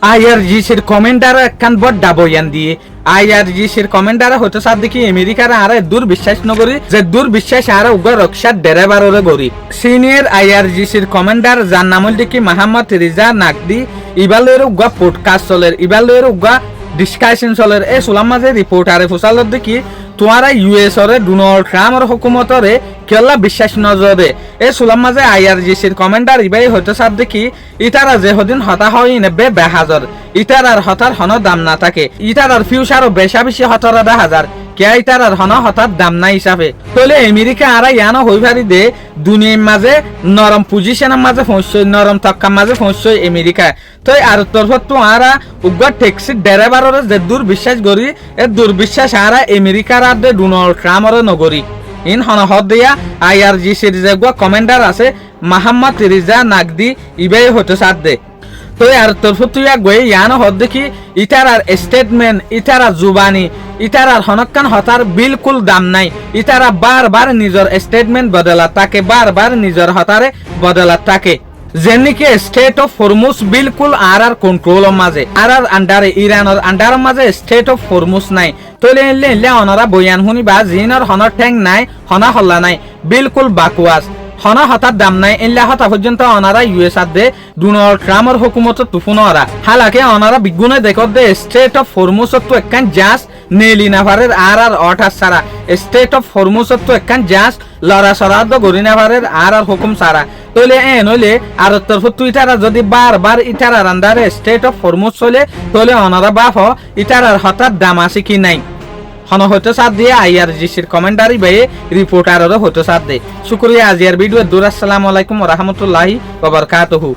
আইআরজিসির কমেন্ডার একখান বড় ডাবয়ান দিয়ে আইআরজিসির কমেন্ডার হতে সার দেখি আমেরিকার আর দূর বিশ্বাস নগরী যে দূর বিশ্বাস আর উগ্র রক্ষার ডেরেবারে গড়ি সিনিয়র আইআরজিসির কমেন্ডার যার নাম দেখি মোহাম্মদ রিজা নাকদি ইবালের উগ্র পডকাস্ট চলের ইবালের উগ্র ডিসকাশন চলের এই সুলাম মাঝে রিপোর্টারে ফুসালত দেখি তোমারা ইউএস রে ডোনাল্ড ট্রাম্পর হুকুমতরে কেলা বিশ্বাস নজরে এই সুলাম মাঝে আইআরজিসির কমান্ডার ইবাই হইতে সার দেখি ইতারা যে হদিন হতা হয় নেবে বেহাজর ইতারার হতার হন দাম না থাকে ইতারার ফিউচারও বেশা বেশি হতরা 10,000 কে ইতারার হন হঠাৎ দাম না হিসাবে তাহলে আমেরিকা আর ইয়ানো হই পারি দে দুনিয়ার মাঝে নরম পজিশনের মাঝে পৌঁছই নরম তক্কার মাঝে পৌঁছই আমেরিকা তো আর তরফত তো আরা উগ্র ট্যাক্সি ড্রাইভারের যে দুর্বিশ্বাস করি এ দুর্বিশ্বাস আর আমেরিকার আর দে ডোনাল্ড ট্রাম্পর নগরী ইন হন হদ দিয়া আইআরজিসির যে কমান্ডার আছে মোহাম্মদ রিজা নাকদি ইবাই হতে সাথ দে তো আর তরফ তুই গই ইয়ানো হদ দেখি ইতারার স্টেটমেন্ট ইতারা জুবানি ইতারার হনকান হতার বিলকুল দাম নাই ইতারা বারবার নিজের স্টেটমেন্ট বদলা তাকে বারবার নিজের হতারে বদলা তাকে যেনিকে স্টেট অফ হরমুজ বিলকুল আর কন্ট্রোল মাঝে আর আন্ডারে ইরানের আন্ডার মাঝে স্টেট অফ হরমুজ নাই তলে এলে অনরা বয়ান শুনি বা জিনের হনর ঠ্যাং নাই হনা হল্লা নাই বিলকুল বাকুয়াস হনা হঠাৎ দাম নাই এল্লা হতা পর্যন্ত অনারা ইউএস দে ডোনাল্ড ট্রাম্পর হুকুমত তুফুনরা হালাকে অনারা বিগুণে দেখত দে স্টেট অফ হরমুজ তো একখান জাস নেলি নাভারের আর অঠাস সারা স্টেট অফ হরমুজ তো একখান জাস লড়া সরাদ গরি নাভারের আর হুকুম সারা তলে নইলে আর তরফ তুইটারা যদি বারবার ইটারার আন্ডারে স্টেট অফ হরমুজ চলে তলে অনারা বাফ ইটারার হঠাৎ দাম আছে কি নাই হন হতে সাথ দিয়ে আইআরজিসির কমেন্টারি বাইয়ে রিপোর্টারেরও হতে সাথ দে শুক্রিয়া আজিয়ার ভিডিও দূর আসসালামু আলাইকুম ওয়া রাহমাতুল্লাহি ওয়া বারাকাতুহু।